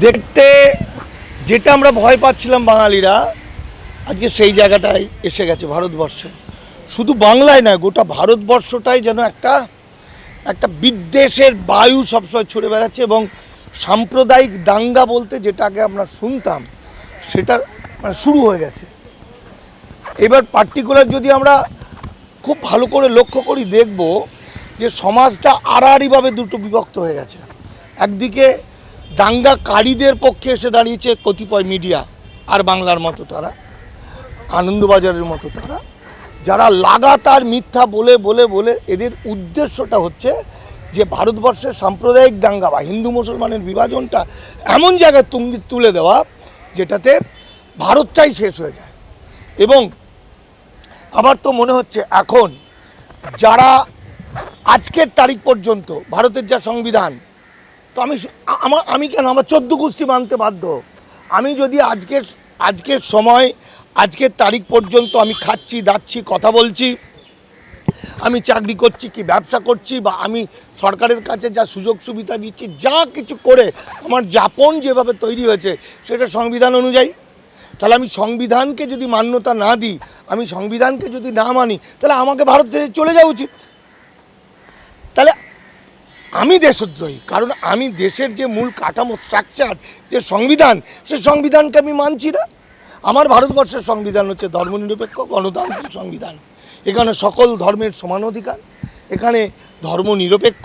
দেখতে যেটা আমরা ভয় পাচ্ছিলাম বাঙালিরা, আজকে সেই জায়গাটায় এসে গেছে ভারতবর্ষে। শুধু বাংলায় নয়, গোটা ভারতবর্ষটাই যেন একটা বিদ্বেষের বায়ু সবসময় ছড়ে বেড়াচ্ছে। এবং সাম্প্রদায়িক দাঙ্গা বলতে যেটা আগে আমরা শুনতাম, সেটা মানে শুরু হয়ে গেছে। এবার পার্টিকুলার যদি আমরা খুব ভালো করে লক্ষ্য করি, দেখব যে সমাজটা আড়াআড়িভাবে দুটো বিভক্ত হয়ে গেছে। একদিকে দাঙ্গাকারীদের পক্ষে এসে দাঁড়িয়েছে কতিপয় মিডিয়া, আর বাংলার মতো তারা, আনন্দবাজারের মতো তারা, যারা লাগাতার মিথ্যা বলে বলে বলে এদের উদ্দেশ্যটা হচ্ছে যে ভারতবর্ষের সাম্প্রদায়িক দাঙ্গা বা হিন্দু মুসলমানের বিভাজনটা এমন জায়গায় তুলে দেওয়া যেটাতে ভারতটাই শেষ হয়ে যায়। এবং আমার তো মনে হচ্ছে এখন যারা আজকের তারিখ পর্যন্ত ভারতের যা সংবিধান, তো আমি কেন আমার 14 গোষ্ঠী মানতে বাধ্য। আমি যদি আজকের সময় আজকের তারিখ পর্যন্ত আমি খাচ্ছি দাচ্ছি কথা বলছি, আমি চাকরি করছি কি ব্যবসা করছি, বা আমি সরকারের কাছে যা সুযোগ সুবিধা দিচ্ছি, যা কিছু করে আমার যাপন যেভাবে তৈরি হয়েছে সেটা সংবিধান অনুযায়ী। তাহলে আমি সংবিধানকে যদি মান্যতা না দিই, আমি সংবিধানকে যদি না মানি, তাহলে আমাকে ভারত থেকে চলে যাওয়া উচিত। তাহলে আমি দেশদ্রোহী, কারণ আমি দেশের যে মূল কাঠামো স্ট্রাকচার যে সংবিধান, সে সংবিধানকে আমি মানছি না। আমার ভারতবর্ষের সংবিধান হচ্ছে ধর্মনিরপেক্ষ গণতান্ত্রিক সংবিধান। এখানে সকল ধর্মের সমান অধিকার, এখানে ধর্মনিরপেক্ষ,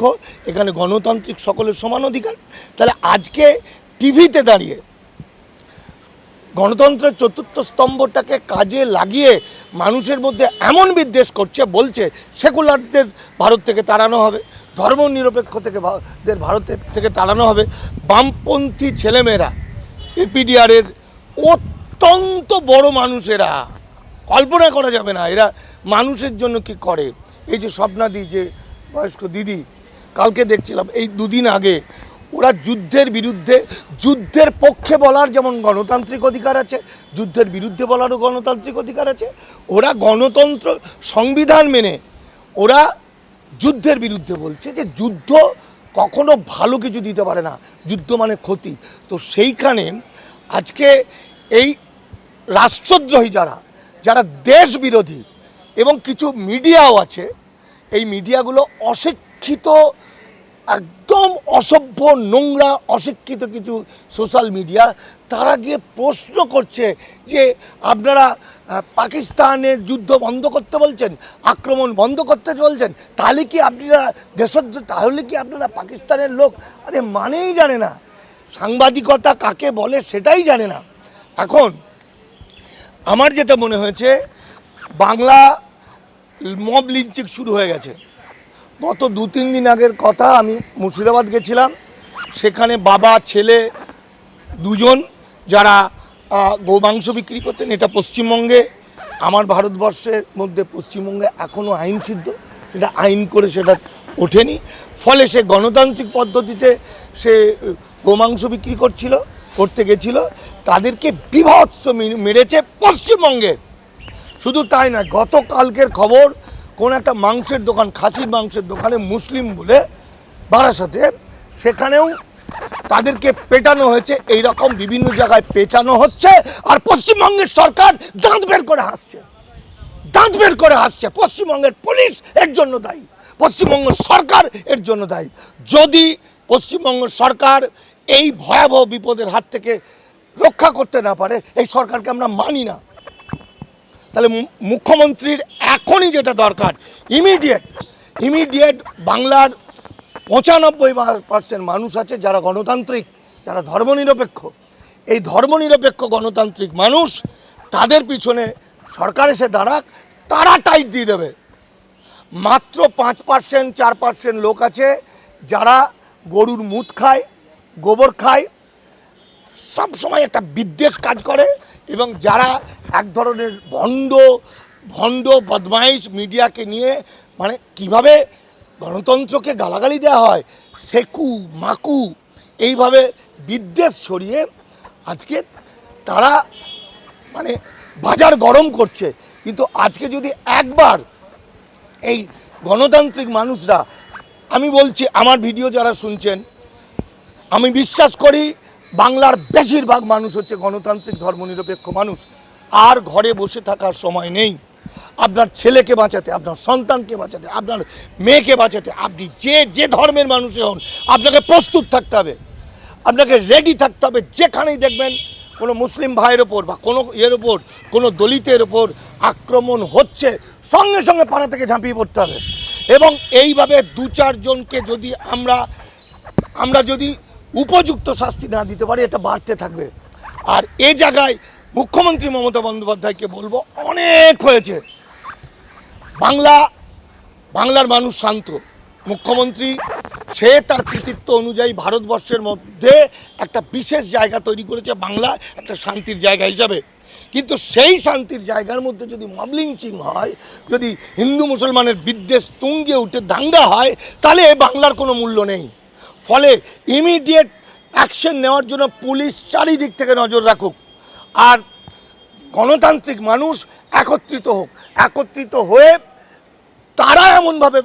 এখানে গণতান্ত্রিক সকলের সমান অধিকার। তাহলে আজকে টিভিতে দাঁড়িয়ে গণতন্ত্রের চতুর্থ স্তম্ভটাকে কাজে লাগিয়ে মানুষের মধ্যে এমন বিদ্বেষ করছে, বলছে সেকুলারদের ভারত থেকে তাড়ানো হবে, ধর্মনিরপেক্ষ থেকে ভারতের থেকে তাড়ানো হবে। বামপন্থী ছেলেমেয়েরা, এপিডিআরের অত্যন্ত বড় মানুষেরা, কল্পনা করা যাবে না এরা মানুষের জন্য কি করে। এই যে স্বপ্নাদি, যে বয়স্ক দিদি, কালকে দেখছিলাম, এই দুদিন আগে, ওরা যুদ্ধের বিরুদ্ধে, যুদ্ধের পক্ষে বলার যেমন গণতান্ত্রিক অধিকার আছে, যুদ্ধের বিরুদ্ধে বলারও গণতান্ত্রিক অধিকার আছে। ওরা গণতন্ত্র সংবিধান মেনে ওরা যুদ্ধের বিরুদ্ধে বলছে যে যুদ্ধ কখনো ভালো কিছু দিতে পারে না, যুদ্ধ মানে ক্ষতি। তো সেইখানে আজকে এই রাষ্ট্রদ্রোহী যারা দেশ বিরোধী, এবং কিছু মিডিয়াও আছে, এই মিডিয়াগুলো অশিক্ষিত, একদম অসভ্য নোংরা অশিক্ষিত কিছু সোশ্যাল মিডিয়া, তারা গিয়ে প্রশ্ন করছে যে আপনারা পাকিস্তানের যুদ্ধ বন্ধ করতে বলছেন, আক্রমণ বন্ধ করতে বলছেন, তাহলে কি আপনারা তাহলে কি আপনারা পাকিস্তানের লোক? আরে মানেই জানে না, সাংবাদিকতা কাকে বলে সেটাই জানে না। এখন আমার যেটা মনে হয়েছে, বাংলা মব লিঞ্চিং শুরু হয়ে গেছে। গত 2-3 দিন আগের কথা, আমি মুর্শিদাবাদ গেছিলাম, সেখানে বাবা ছেলে দুজন যারা গোমাংস বিক্রি করতেন, এটা পশ্চিমবঙ্গে, আমার ভারতবর্ষের মধ্যে পশ্চিমবঙ্গে এখনও আইন সিদ্ধ, সেটা আইন করে সেটা ওঠেনি। ফলে সে গণতান্ত্রিক পদ্ধতিতে সে গোমাংস বিক্রি করতে গেছিল, তাদেরকে বীভৎস মেরেছে পশ্চিমবঙ্গে। শুধু তাই না, গতকালকের খবর, কোন একটা মাংসের দোকান, খাসির মাংসের দোকানে মুসলিম বলে বারাসাতে, সেখানেও তাদেরকে পেটানো হয়েছে। এইরকম বিভিন্ন জায়গায় পেটানো হচ্ছে, আর পশ্চিমবঙ্গের সরকার দাঁত বের করে হাসছে। পশ্চিমবঙ্গের পুলিশ এর জন্য দায়ী, পশ্চিমবঙ্গ সরকার এর জন্য দায়ী। যদি পশ্চিমবঙ্গ সরকার এই ভয়াবহ বিপদের হাত থেকে রক্ষা করতে না পারে, এই সরকারকে আমরা মানি না। তাহলে মুখ্যমন্ত্রীর এখনই যেটা দরকার, ইমিডিয়েট বাংলার 95% মানুষ আছে যারা গণতান্ত্রিক, যারা ধর্মনিরপেক্ষ, এই ধর্মনিরপেক্ষ গণতান্ত্রিক মানুষ, তাদের পিছনে সরকার এসে দাঁড়াক, তারা টাইট দিয়ে দেবে। মাত্র 5% 4% লোক আছে যারা গরুর মুত খায়, গোবর খায়, সব সময় একটা বিদ্বেষ কাজ করে, এবং যারা এক ধরনের ভণ্ড বদমাইশ মিডিয়াকে নিয়ে, মানে কিভাবে গণতন্ত্রকে গালাগালি দেওয়া হয়, সেকু মাকু, এইভাবে বিদ্বেষ ছড়িয়ে আজকে তারা মানে বাজার গরম করছে। কিন্তু আজকে যদি একবার এই গণতান্ত্রিক মানুষরা, আমি বলছি, আমার ভিডিও যারা শুনছেন, আমি বিশ্বাস করি বাংলার বেশিরভাগ মানুষ হচ্ছে গণতান্ত্রিক ধর্মনিরপেক্ষ মানুষ। আর ঘরে বসে থাকার সময় নেই। আপনার ছেলেকে বাঁচাতে, আপনার সন্তানকে বাঁচাতে, আপনার মেয়েকে বাঁচাতে, আপনি যে ধর্মের মানুষই হন, আপনাকে প্রস্তুত থাকতে হবে, আপনাকে রেডি থাকতে হবে। যেখানেই দেখবেন কোনো মুসলিম ভাইয়ের ওপর বা কোনো এর ওপর, কোনো দলিতের ওপর আক্রমণ হচ্ছে, সঙ্গে সঙ্গে পাড়া থেকে ঝাঁপিয়ে পড়তে হবে। এবং এইভাবে 2-4 জনকে যদি আমরা যদি উপযুক্ত শাস্তি না দিতে পারি, এটা বাড়তে থাকবে। আর এই জায়গায় মুখ্যমন্ত্রী মমতা বন্দ্যোপাধ্যায়কে বলবো, অনেক হয়েছে। বাংলার মানুষ শান্ত। মুখ্যমন্ত্রী সে তার কৃতিত্ব অনুযায়ী ভারতবর্ষের মধ্যে একটা বিশেষ জায়গা তৈরি করেছে, বাংলা একটা শান্তির জায়গা হিসাবে। কিন্তু সেই শান্তির জায়গার মধ্যে যদি মব লিঞ্চিং হয়, যদি হিন্দু মুসলমানের বিদ্বেষ তুঙ্গে উঠে দাঙ্গা হয়, তাহলে বাংলার কোনো মূল্য নেই। ফলে ইমিডিয়েট অ্যাকশন নেওয়ার জন্য পুলিশ চারিদিক থেকে নজর রাখুক, আর গণতান্ত্রিক মানুষ একত্রিত হয়ে তারা এমনভাবে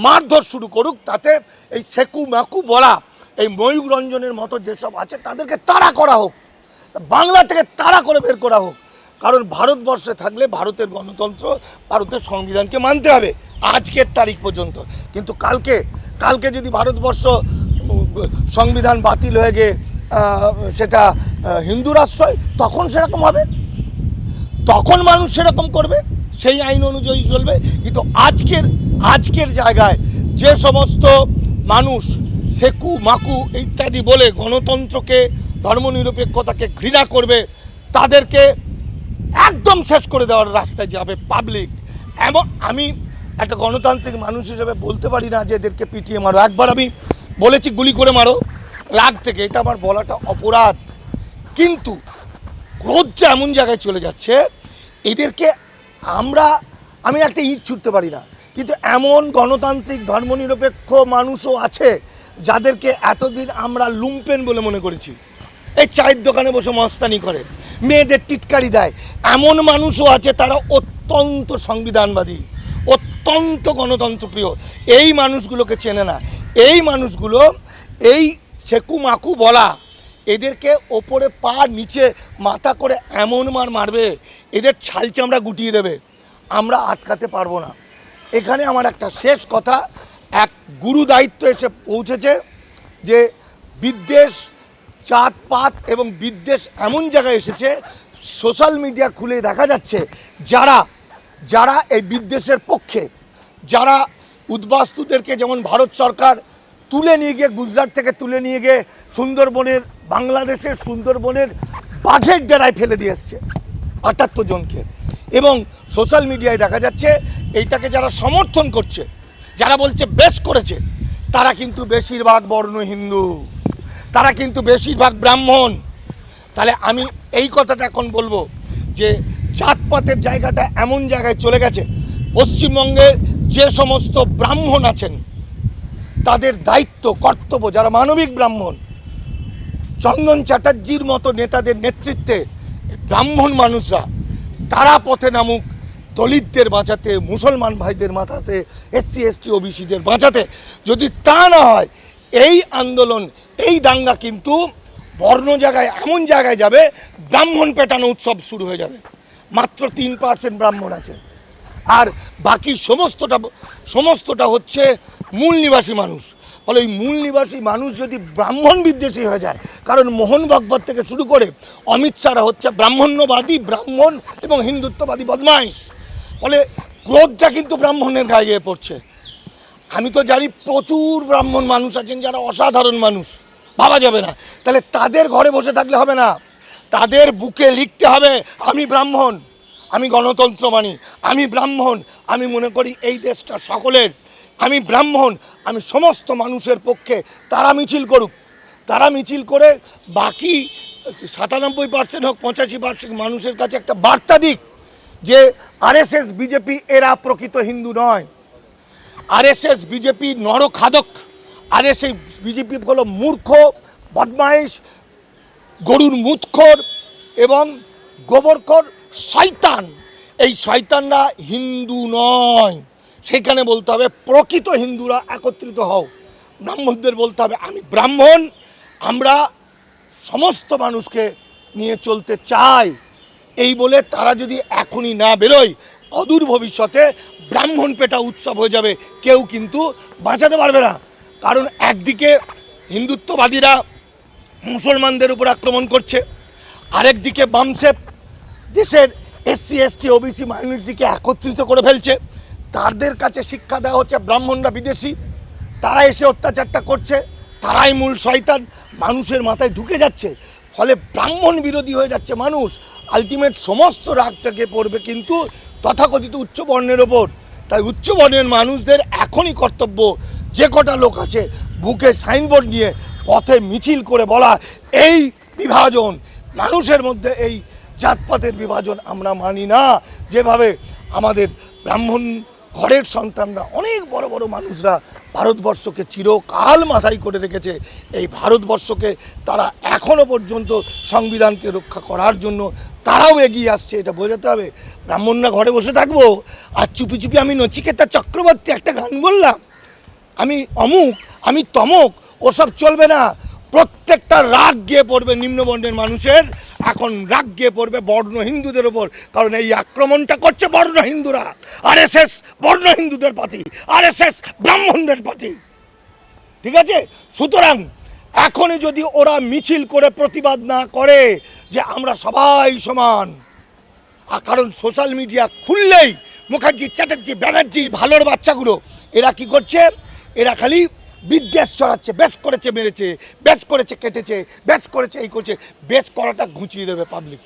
মারধর শুরু করুক, তাতে এই সেকু মাকু বলা, এই ময়ূর রঞ্জনের মতো যেসব আছে তাদেরকে তাড়া করা হোক, বাংলা থেকে তাড়া করে বের করা হোক। কারণ ভারতবর্ষে থাকলে ভারতের গণতন্ত্র, ভারতের সংবিধানকে মানতে হবে আজকের তারিখ পর্যন্ত। কিন্তু কালকে যদি ভারতবর্ষ সংবিধান বাতিল হয়ে গিয়ে সেটা হিন্দু রাষ্ট্র হয়, তখন সেরকম হবে, তখন মানুষ সেরকম করবে, সেই আইন অনুযায়ী চলবে। কিন্তু আজকের জায়গায় যে সমস্ত মানুষ সেকু মাকু ইত্যাদি বলে গণতন্ত্রকে, ধর্মনিরপেক্ষতাকে ঘৃণা করবে, তাদেরকে একদম শেষ করে দেওয়ার রাস্তায় যাবে পাবলিক। এমন আমি একটা গণতান্ত্রিক মানুষ হিসেবে বলতে পারি না যে এদেরকে পিটিয়ে মারো। একবার আমি বলেছি গুলি করে মারো রাগ থেকে, এটা আমার বলাটা অপরাধ। কিন্তু ক্রোধটা এমন জায়গায় চলে যাচ্ছে, এদেরকে আমি একটা ইট ছুটতে পারি না, কিন্তু এমন গণতান্ত্রিক ধর্মনিরপেক্ষ মানুষও আছে যাদেরকে এতদিন আমরা লুম্পেন বলে মনে করেছি। এই চায়ের দোকানে বসে মস্তানি করে, মেয়েদের টিটকারি দেয়, এমন মানুষও আছে তারা অত্যন্ত সংবিধানবাদী, অত্যন্ত গণতন্ত্রপ্রিয়। এই মানুষগুলোকে চেনে না। এই মানুষগুলো এই সেকু মাকু বলা, এদেরকে ওপরে পা নিচে মাথা করে এমন মারবে, এদের ছাল চামড়া গুটিয়ে দেবে, আমরা আটকাতে পারবো না। এখানে আমার একটা শেষ কথা, এক গুরু দায়িত্ব এসে পৌঁছেছে যে বিদ্বেষ, জাতপাত এবং বিদ্বেষ এমন জায়গায় এসেছে, সোশ্যাল মিডিয়া খুলে দেখা যাচ্ছে যারা এই বিদ্বেষের পক্ষে, যারা উদ্বাস্তুদেরকে, যেমন ভারত সরকার তুলে নিয়ে গিয়ে, গুজরাট থেকে তুলে নিয়ে গিয়ে বাংলাদেশের সুন্দরবনের বাঘের ডেরায় ফেলে দিয়ে এসছে 78 জনকে। এবং সোশ্যাল মিডিয়ায় দেখা যাচ্ছে এইটাকে যারা সমর্থন করছে, যারা বলছে বেশ করেছে, তারা কিন্তু বেশিরভাগ বর্ণ হিন্দু, তারা কিন্তু বেশিরভাগ ব্রাহ্মণ। তাহলে আমি এই কথাটা এখন বলবো যে জাতপাতের জায়গাটা এমন জায়গায় চলে গেছে, পশ্চিমবঙ্গের যে সমস্ত ব্রাহ্মণ আছেন তাদের দায়িত্ব, কর্তব্য, যারা মানবিক ব্রাহ্মণ, চন্দন চ্যাটার্জির মতো নেতাদের নেতৃত্বে ব্রাহ্মণ মানুষরা তারা পথে নামুক, দলিতদের বাঁচাতে, মুসলমান ভাইদের বাঁচাতে, SC ST OBCদের বাঁচাতে। যদি তা না হয়, এই আন্দোলন, এই দাঙ্গা কিন্তু বর্ণ জায়গায়, এমন জায়গায় যাবে, ব্রাহ্মণ পেটানো উৎসব শুরু হয়ে যাবে। মাত্র 3% ব্রাহ্মণ আছে, আর বাকি সমস্তটা হচ্ছে মূল নিবাসী মানুষ। ফলে ওই মূল নিবাসী মানুষ যদি ব্রাহ্মণ বিদ্বেষী হয়ে যায়, কারণ মোহন ভাগবত থেকে শুরু করে অমিত শাহরা হচ্ছে ব্রাহ্মণ্যবাদী, ব্রাহ্মণ এবং হিন্দুত্ববাদী বদমাইশ। ফলে ক্রোধটা কিন্তু ব্রাহ্মণের গায়ে গিয়ে পড়ছে। আমি তো জানি প্রচুর ব্রাহ্মণ মানুষ আছেন যারা অসাধারণ মানুষ, ভাবা যাবে না। তাহলে তাদের ঘরে বসে থাকলে হবে না, তাদের বুকে লিখতে হবে আমি ব্রাহ্মণ, আমি গণতন্ত্র মানি, আমি ব্রাহ্মণ, আমি মনে করি এই দেশটা সকলের, আমি ব্রাহ্মণ, আমি সমস্ত মানুষের পক্ষে। তারা মিছিল করুক, তারা মিছিল করে বাকি 97% হোক 85% মানুষের কাছে একটা বার্তা দিক যে RSS BJP এরা প্রকৃত হিন্দু নয়, RSS BJP নরখাদক, RSS BJP হলো মূর্খ, বদমাইশ, গরুর মুতখোর এবং গোবরখোর শয়তান। এই শয়তানরা হিন্দু নয়। সেখানে বলতে হবে প্রকৃত হিন্দুরা একত্রিত হও, ব্রাহ্মণদের বলতে হবে আমি ব্রাহ্মণ, আমরা সমস্ত মানুষকে নিয়ে চলতে চায়, এই বলে তারা যদি এখনই না বেরোয়, অদূর ভবিষ্যতে ব্রাহ্মণ পেটা উৎসব হয়ে যাবে, কেউ কিন্তু বাঁচাতে পারবে না। কারণ একদিকে হিন্দুত্ববাদীরা মুসলমানদের উপর আক্রমণ করছে, আরেকদিকে বামসেপ দেশের এসসি এসটি ওবিসি মাইনরিটিকে একত্রিত করে ফেলছে। তাদের কাছে শিক্ষা দেওয়া হচ্ছে ব্রাহ্মণরা বিদেশি, তারা এসে অত্যাচারটা করছে, তারাই মূল শয়তান, মানুষের মাথায় ঢুকে যাচ্ছে। ফলে ব্রাহ্মণ বিরোধী হয়ে যাচ্ছে মানুষ। আলটিমেট সমস্ত রাগটাকে পড়বে কিন্তু তথাকথিত উচ্চবর্ণের ওপর। তাই উচ্চবর্ণের মানুষদের এখনই কর্তব্য, যে কটা লোক আছে বুকে সাইনবোর্ড নিয়ে পথে মিছিল করে বলা, এই বিভাজন মানুষের মধ্যে, এই জাতপাতের বিভাজন আমরা মানি না। যেভাবে আমাদের ব্রাহ্মণ ঘরের সন্তানরা, অনেক বড় বড় মানুষরা ভারতবর্ষকে চিরকাল মাথায় করে রেখেছে, এই ভারতবর্ষকে তারা এখনও পর্যন্ত সংবিধানকে রক্ষা করার জন্য তারাও এগিয়ে আসছে, এটা বোঝাতে হবে। ব্রাহ্মণরা ঘরে বসে থাকবো আর চুপি চুপি আমি নচিকেতা চক্রবর্তী একটা গান বললাম, আমি অমুক, আমি তমক, ওসব চলবে না। প্রত্যেকটা রাগ গিয়ে পড়বে নিম্নবর্ণের মানুষের, এখন রাগ গিয়ে পড়বে বর্ণ হিন্দুদের ওপর। কারণ এই আক্রমণটা করছে বর্ণ হিন্দুরা, আরএসএস বর্ণ হিন্দুদের পার্টি, আরএসএস ব্রাহ্মণদের পার্টি, ঠিক আছে? সুতরাং এখনই যদি ওরা মিছিল করে প্রতিবাদ না করে যে আমরা সবাই সমান, কারণ সোশ্যাল মিডিয়া খুললেই মুখার্জি, চ্যাটার্জি, ব্যানার্জি, ভালোর বাচ্চাগুলো এরা কি করছে, এরা খালি বিদ্বেষ ছড়াচ্ছে, বেশ করেছে মেরেছে, বেশ করেছে কেটেছে, বেশ করেছে এই করছে, বেশ করাটা ঘুচিয়ে দেবে পাবলিক।